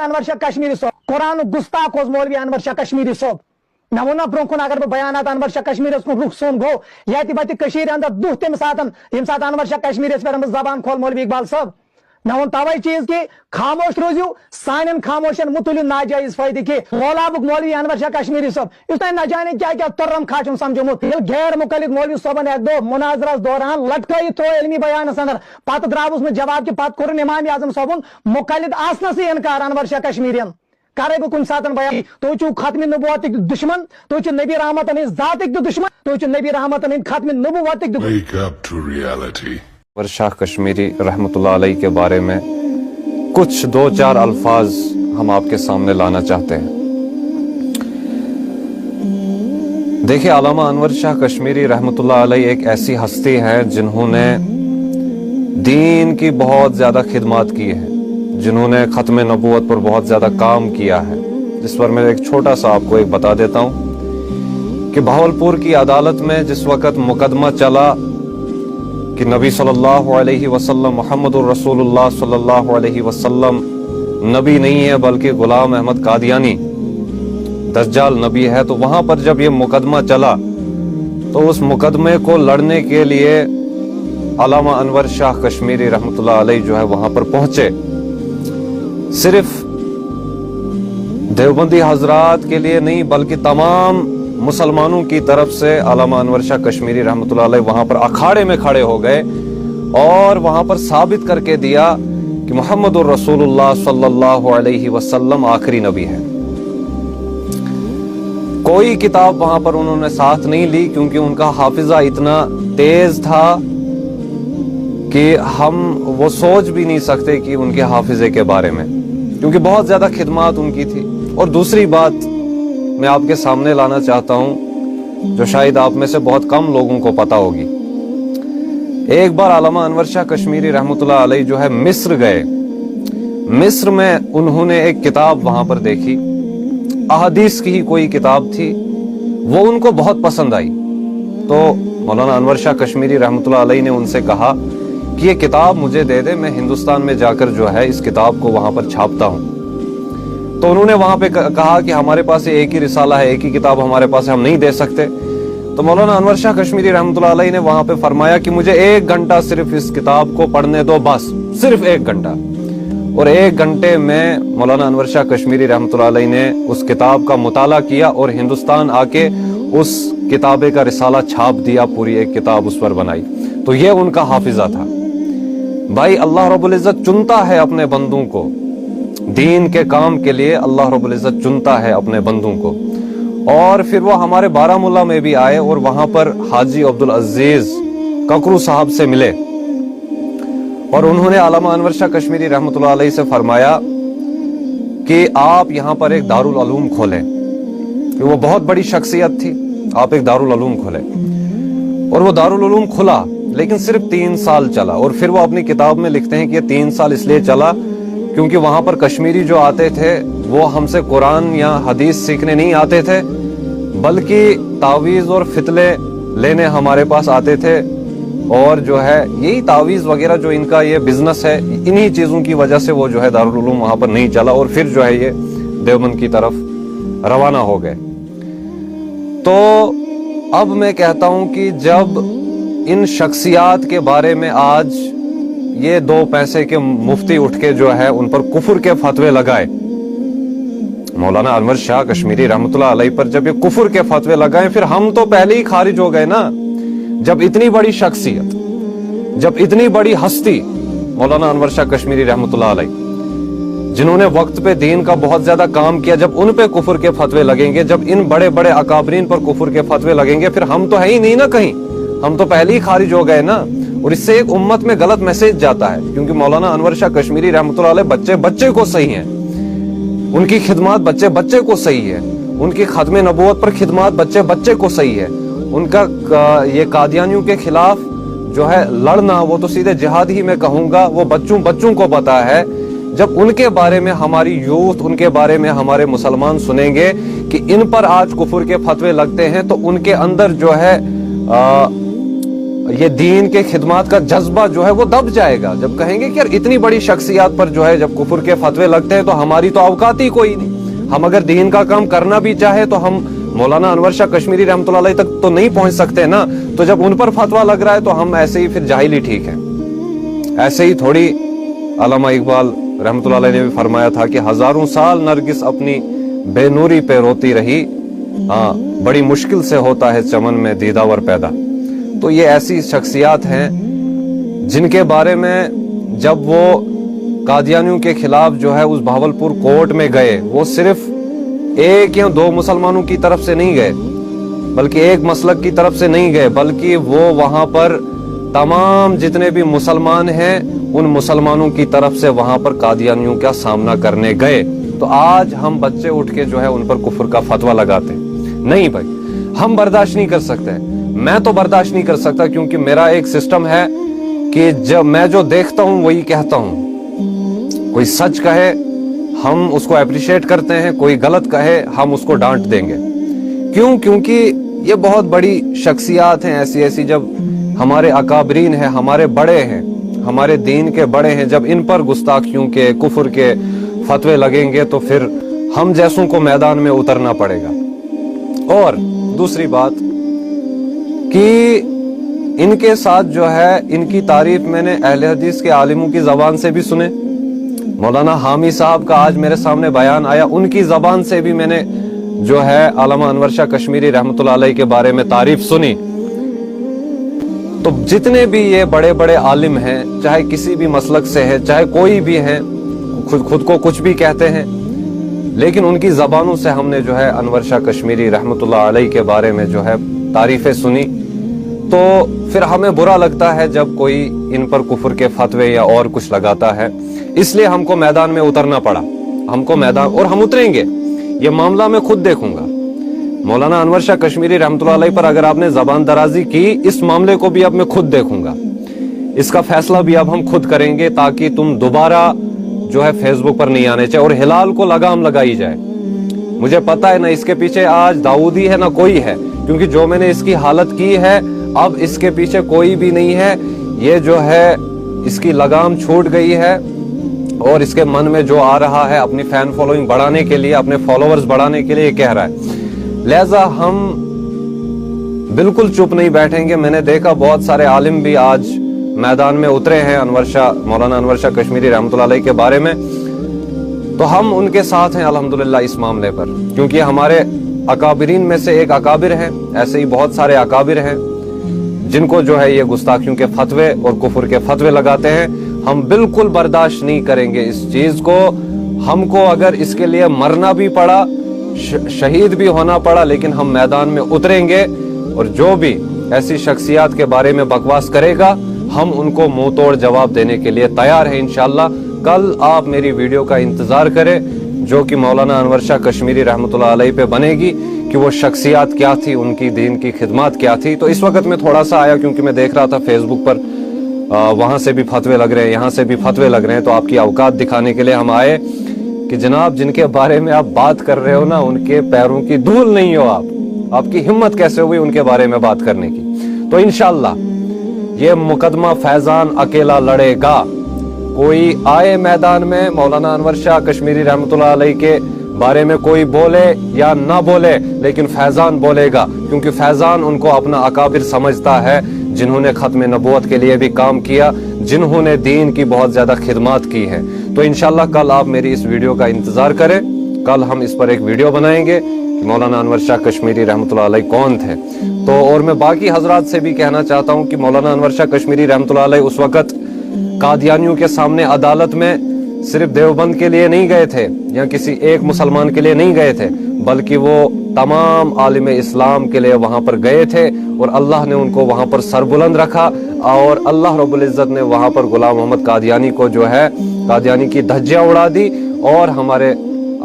انور شاہ کشمیری صٲب قرآن گستاخ مولوی انور شاہ کشمیری صٲب مے ووٚن برونٛہہ کُن اگر بہٕ بیانات انور شاہ کشمیری کُن رُخ سون گوٚو ییٚتہِ وَتہِ کٔشیٖرِ اندر دُہ تمہِ ساتہٕ انور شاہ کشمیری پٮ۪ٹھ زبان کھول مولوی اقبال صٲب مے ووٚن توے چیز کہ خاموش روزیو سانٮ۪ن خاموشن مہ تُلِو ناجٲیز فٲیدٕ کہ غولابُک مولوی انور شاہ کشمیری صٲب یُس تۄہہِ نہ جانے کیٛاہ کیٛاہ تُرم کھا چھُم سمجھومُت ییٚلہِ غیر مُقلد مولوی صٲبن اکہِ دۄہ مناظرس دوران لٹکٲیِتھ تھوٚو علمی بیانس اندر پتہٕ درٛاوُس نہٕ جواب کہ پتہٕ کوٚرُن امام اعظم صٲبُن مُقلد آسنسٕے انکار انور شاہ کشمیریَن کرے بہٕ کُنہِ ساتہن بیان تُہۍ چھِو ختمِ نبوتٕکۍ دشمن تُہۍ چھِو نبی رحمتن ہٕنٛدۍ ذاتٕکۍ تہِ دشمن تُہۍ چھِو نبی رحمتن ہٕنٛدۍ ختمِ نبوتٕکۍ تہِ Wake up to reality. Anwar Shah Kashmiri رحمۃ اللہ علیہ کے بارے میں کچھ دو چار الفاظ ہم آپ کے سامنے لانا چاہتے ہیں۔ دیکھیں، علامہ انور شاہ کشمیری رحمۃ اللہ علیہ ایک ایسی ہستی ہے جنہوں نے دین کی بہت زیادہ خدمات کی ہیں، جنہوں نے ختم نبوت پر بہت زیادہ کام کیا ہے، جس پر میں ایک چھوٹا سا آپ کو ایک بتا دیتا ہوں کہ بہاولپور کی عدالت میں جس وقت مقدمہ چلا کہ نبی صلی اللہ علیہ وسلم محمد الرسول اللہ صلی اللہ علیہ وسلم نبی نہیں ہے بلکہ غلام احمد قادیانی دجال نبی ہے، تو وہاں پر جب یہ مقدمہ چلا تو اس مقدمے کو لڑنے کے لیے علامہ انور شاہ کشمیری رحمۃ اللہ علیہ جو ہے وہاں پر پہنچے۔ صرف دیوبندی حضرات کے لیے نہیں بلکہ تمام مسلمانوں کی طرف سے علامہ انور شاہ کشمیری رحمۃ اللہ علیہ وہاں پر اکھاڑے میں کھڑے ہو گئے اور وہاں پر ثابت کر کے دیا کہ محمد الرسول اللہ صلی اللہ علیہ وسلم آخری نبی ہے۔ کوئی کتاب وہاں پر انہوں نے ساتھ نہیں لی کیونکہ ان کا حافظہ اتنا تیز تھا کہ ہم وہ سوچ بھی نہیں سکتے کہ ان کے حافظے کے بارے میں، کیونکہ بہت زیادہ خدمات ان کی تھی۔ اور دوسری بات میں آپ کے سامنے لانا چاہتا ہوں جو شاید آپ میں سے بہت کم لوگوں کو پتا ہوگی۔ ایک بار علامہ انور شاہ کشمیری رحمۃ اللہ علیہ جو ہے مصر گئے، مصر میں انہوں نے ایک کتاب وہاں پر دیکھی، احادیث کی ہی کوئی کتاب تھی، وہ ان کو بہت پسند آئی، تو مولانا انور شاہ کشمیری رحمۃ اللہ علیہ نے ان سے کہا کہ یہ کتاب مجھے دے دے، میں ہندوستان میں جا کر جو ہے اس کتاب کو وہاں پر چھاپتا ہوں۔ تو انہوں نے وہاں پہ کہا کہ ہمارے پاس ایک ہی رسالہ ہے، ایک ہی کتاب ہمارے پاس ہے، ہم نہیں دے سکتے۔ تو مولانا انور شاہ کشمیری رحمۃ اللہ علیہ نے وہاں پہ فرمایا کہ مجھے 1 گھنٹہ صرف اس کتاب کو پڑھنے دو، بس صرف 1 گھنٹہ۔ اور 1 گھنٹے میں مولانا انور شاہ کشمیری رحمۃ اللہ علیہ نے اس کتاب کا مطالعہ کیا اور ہندوستان آ کے اس کتابے کا رسالہ چھاپ دیا، پوری ایک کتاب اس پر بنائی۔ تو یہ ان کا حافظہ تھا۔ بھائی، اللہ رب العزت چنتا ہے اپنے بندوں کو، دین کے کام کے لیے اللہ رب العزت چنتا ہے اپنے بندوں کو۔ اور پھر وہ ہمارے بارہمولہ میں بھی آئے اور وہاں پر حاجی عبدالعزیز ککرو صاحب سے ملے، اور انہوں نے علامہ انور شاہ کشمیری رحمۃ اللہ علیہ سے فرمایا کہ آپ یہاں پر ایک دارالعلوم کھولیں، کہ وہ بہت بڑی شخصیت تھی، آپ ایک دارالعلوم کھولیں۔ اور وہ دارالعلوم کھلا لیکن صرف 3 سال چلا، اور پھر وہ اپنی کتاب میں لکھتے ہیں کہ یہ 3 سال اس لیے چلا کیونکہ وہاں پر کشمیری جو آتے تھے وہ ہم سے قرآن یا حدیث سیکھنے نہیں آتے تھے بلکہ تعویذ اور فتلے لینے ہمارے پاس آتے تھے، اور جو ہے یہی تعویذ وغیرہ جو ان کا یہ بزنس ہے، انہی چیزوں کی وجہ سے وہ جو ہے دارالعلوم وہاں پر نہیں چلا، اور پھر جو ہے یہ دیوبند کی طرف روانہ ہو گئے۔ تو اب میں کہتا ہوں کہ جب ان شخصیات کے بارے میں آج یہ 2 پیسے کے مفتی اٹھ کے جو ہے ان پر کفر کے فتوے لگائے، مولانا انور شاہ کشمیری رحمۃ اللہ علیہ پر جب یہ کفر کے فتوے لگائے، پھر ہم تو پہلے ہی خارج ہو گئے نا۔ جب اتنی بڑی شخصیت، جب اتنی بڑی ہستی مولانا انور شاہ کشمیری رحمۃ اللہ علیہ جنہوں نے وقت پہ دین کا بہت زیادہ کام کیا، جب ان پہ کفر کے فتوے لگیں گے، جب ان بڑے بڑے اکابرین پر کفر کے فتوے لگیں گے، پھر ہم تو ہے ہی نہیں نا کہیں، ہم تو پہلے ہی خارج ہو گئے نا۔ اور اس سے ایک امت میں غلط میسج جاتا ہے، کیونکہ مولانا انور شاہ کشمیری رحمۃ اللہ علیہ بچے کو صحیح ہیں، ان کی خدمات بچے کو صحیح ہے، ان کی ختم نبوت پر خدمات بچے کو صحیح ہے، ان کا یہ قادیانیوں کے خلاف جو ہے لڑنا، وہ تو سیدھے جہاد ہی میں کہوں گا، وہ بچوں کو پتا ہے۔ جب ان کے بارے میں ہماری یوتھ، ان کے بارے میں ہمارے مسلمان سنیں گے کہ ان پر آج کفر کے فتوے لگتے ہیں، تو ان کے اندر جو ہے یہ دین کے خدمات کا جذبہ جو ہے وہ دب جائے گا. جب کہیں گے کہ یار اتنی بڑی شخصیات پر جو ہے جب کفر کے فتوے لگتے ہیں تو ہماری تو اوقات ہی کوئی نہیں. ہم اگر دین کا کام کرنا بھی چاہے تو ہم مولانا انور شاہ کشمیری رحمۃ اللہ علیہ تک تو نہیں پہنچ سکتے نا. تو جب ان پر فتویٰ لگ رہا ہے تو ہم ایسے ہی پھر جاہل ہی ٹھیک ہے. ایسے ہی تھوڑی علامہ اقبال رحمۃ اللہ علیہ نے بھی فرمایا تھا کہ ہزاروں سال نرگس اپنی بے نوری پہ روتی رہی, ہاں بڑی مشکل سے ہوتا ہے چمن میں دیداور پیدا. تو یہ ایسی شخصیات ہیں جن کے بارے میں جب وہ قادیانیوں کے خلاف جو ہے اس بہاولپور کورٹ میں گئے, وہ صرف ایک یا دو مسلمانوں کی طرف سے نہیں گئے, بلکہ ایک مسلک کی طرف سے نہیں گئے, بلکہ وہ وہاں پر تمام جتنے بھی مسلمان ہیں ان مسلمانوں کی طرف سے وہاں پر قادیانیوں کا سامنا کرنے گئے. تو آج ہم بچے اٹھ کے جو ہے ان پر کفر کا فتویٰ لگاتے ہیں. نہیں بھائی, ہم برداشت نہیں کر سکتے. میں تو برداشت نہیں کر سکتا, کیونکہ میرا ایک سسٹم ہے کہ جب میں جو دیکھتا ہوں وہی کہتا ہوں. کوئی سچ کہے ہم اس کو اپریشیٹ کرتے ہیں, کوئی غلط کہے ہم اس کو ڈانٹ دیں گے. کیوں؟ کیونکہ یہ بہت بڑی شخصیات ہیں ایسی ایسی, جب ہمارے اکابرین ہیں, ہمارے بڑے ہیں, ہمارے دین کے بڑے ہیں, جب ان پر گستاخیوں کے کفر کے فتوے لگیں گے تو پھر ہم جیسوں کو میدان میں اترنا پڑے گا. اور دوسری بات کہ ان کے ساتھ جو ہے ان کی تعریف میں نے اہل حدیث کے عالموں کی زبان سے بھی سنے. مولانا حامی صاحب کا آج میرے سامنے بیان آیا, ان کی زبان سے بھی میں نے جو ہے علامہ انور شاہ کشمیری رحمۃ اللہ علیہ کے بارے میں تعریف سنی. تو جتنے بھی یہ بڑے بڑے عالم ہیں, چاہے کسی بھی مسلک سے ہیں, چاہے کوئی بھی ہیں, خود کو کچھ بھی کہتے ہیں, لیکن ان کی زبانوں سے ہم نے جو ہے انور شاہ کشمیری رحمۃ اللہ علیہ کے بارے میں جو ہے تعریفیں سنی. تو پھر ہمیں برا لگتا ہے جب کوئی ان پر کفر کے فتوے یا اور کچھ لگاتا ہے. اس لیے ہم کو میدان میں اترنا پڑا. ہم کو میدان, اور ہم اتریں گے. یہ معاملہ میں خود دیکھوں گا. مولانا انور شاہ کشمیری رحمۃ اللہ علیہ پر اگر آپ نے زبان درازی کی, اس معاملے کو بھی اب میں خود دیکھوں گا. اس کا فیصلہ بھی اب ہم خود کریں گے, تاکہ تم دوبارہ جو ہے فیس بک پر نہیں آنے چاہیے اور ہلال کو لگام لگائی جائے. مجھے پتا ہے نہ اس کے پیچھے آج داؤدی ہے نہ کوئی ہے, کیونکہ جو میں نے اس کی حالت کی ہے اب اس کے پیچھے کوئی بھی نہیں ہے. یہ جو ہے اس کی لگام چھوٹ گئی ہے اور اس کے من میں جو آ رہا ہے اپنی فین فالوئنگ بڑھانے کے لیے, اپنے فالوورز بڑھانے کے لیے یہ کہہ رہا ہے. لہذا ہم بالکل چپ نہیں بیٹھیں گے. میں نے دیکھا بہت سارے عالم بھی آج میدان میں اترے ہیں مولانا انور شاہ کشمیری رحمۃ اللہ علیہ کے بارے میں, تو ہم ان کے ساتھ ہیں الحمدللہ اس معاملے پر, کیونکہ ہمارے اکابرین میں سے ایک اکابر ہیں. ایسے ہی بہت سارے اکابر ہیں جن کو جو ہے یہ گستاخیوں کے فتوے اور کفر کے فتوے لگاتے ہیں. ہم بالکل برداشت نہیں کریں گے اس چیز کو. ہم کو اگر اس کے لیے مرنا بھی پڑا, شہید بھی ہونا پڑا, لیکن ہم میدان میں اتریں گے. اور جو بھی ایسی شخصیات کے بارے میں بکواس کرے گا ہم ان کو منہ توڑ جواب دینے کے لیے تیار ہیں انشاءاللہ. کل آپ میری ویڈیو کا انتظار کریں جو کہ مولانا انور شاہ کشمیری رحمۃ اللہ علیہ پہ بنے گی, کہ وہ شخصیات کیا تھی, ان کی دین کی خدمات کیا تھی. تو اس وقت میں تھوڑا سا آیا کیونکہ میں دیکھ رہا تھا فیس بک پر وہاں سے بھی فتوے لگ رہے ہیں, یہاں سے بھی فتوے لگ رہے ہیں. تو آپ کی اوقات دکھانے کے لیے ہم آئے کہ جناب جن کے بارے میں آپ بات کر رہے ہو نا, ان کے پیروں کی دھول نہیں ہو آپ کی ہمت کیسے ہوئی ان کے بارے میں بات کرنے کی. تو انشاءاللہ یہ مقدمہ فیضان اکیلا لڑے گا. کوئی آئے میدان میں, مولانا انور شاہ کشمیری رحمۃ اللہ علیہ کے بارے میں کوئی بولے یا نہ بولے, لیکن فیضان بولے گا, کیونکہ فیضان ان کو اپنا اکابر سمجھتا ہے, جنہوں نے ختم نبوت کے لیے بھی کام کیا, جنہوں نے دین کی بہت زیادہ خدمات کی ہیں. تو انشاءاللہ کل آپ میری اس ویڈیو کا انتظار کریں. کل ہم اس پر ایک ویڈیو بنائیں گے کہ مولانا انور شاہ کشمیری رحمۃ اللہ علیہ کون تھے. تو اور میں باقی حضرات سے بھی کہنا چاہتا ہوں کہ مولانا انور شاہ کشمیری رحمۃ اللہ علیہ اس وقت قادیانیوں کے سامنے عدالت میں صرف دیوبند کے لیے نہیں گئے تھے یا کسی ایک مسلمان کے لیے نہیں گئے تھے, بلکہ وہ تمام عالم اسلام کے لیے وہاں پر گئے تھے. اور اللہ نے ان کو وہاں پر سر بلند رکھا, اور اللہ رب العزت نے وہاں پر غلام محمد قادیانی کو جو ہے قادیانی کی دھجیاں اڑا دی, اور ہمارے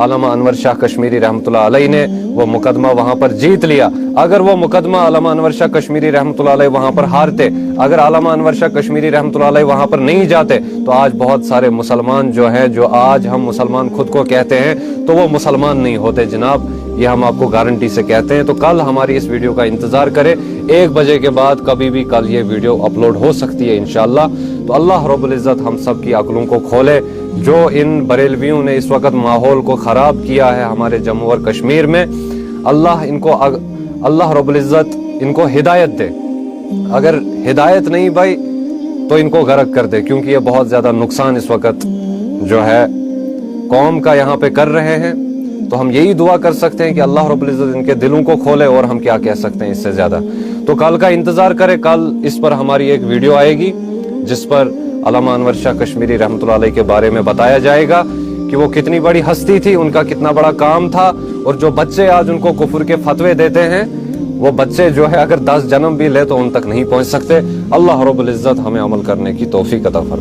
علامہ انور شاہ کشمیری رحمۃ اللہ علیہ نے وہ مقدمہ وہاں پر جیت لیا. اگر وہ مقدمہ علامہ انور شاہ کشمیری رحمۃ اللہ علیہ وہاں پر ہارتے, اگر علامہ انور شاہ کشمیری رحمۃ اللہ علیہ وہاں پر نہیں جاتے, تو آج بہت سارے مسلمان جو ہیں, جو آج ہم مسلمان خود کو کہتے ہیں, تو وہ مسلمان نہیں ہوتے جناب. یہ ہم آپ کو گارنٹی سے کہتے ہیں. تو کل ہماری اس ویڈیو کا انتظار کریں. 1 بجے کے بعد کبھی بھی کل یہ ویڈیو اپلوڈ ہو سکتی ہے انشاءاللہ. تو اللہ رب العزت ہم سب کی عقلوں کو کھولے. جو ان بریلویوں نے اس وقت ماحول کو خراب کیا ہے ہمارے جموں اور کشمیر میں, اللہ رب العزت ان کو ہدایت دے. اگر ہدایت نہیں بھائی تو ان کو غرق کر دے, کیونکہ یہ بہت زیادہ نقصان اس وقت جو ہے قوم کا یہاں پہ کر رہے ہیں. تو ہم یہی دعا کر سکتے ہیں کہ اللہ رب العزت ان کے دلوں کو کھولے, اور ہم کیا کہہ سکتے ہیں اس سے زیادہ. تو کل کا انتظار کرے. کل اس پر ہماری ایک ویڈیو آئے گی جس پر علامہ انور شاہ کشمیری رحمۃ اللہ علیہ کے بارے میں بتایا جائے گا کہ وہ کتنی بڑی ہستی تھی, ان کا کتنا بڑا کام تھا. اور جو بچے آج ان کو کفر کے فتوے دیتے ہیں, وہ بچے جو ہے اگر 10 جنم بھی لے تو ان تک نہیں پہنچ سکتے. اللہ رب العزت ہمیں عمل کرنے کی توفیق عطا فرمائے.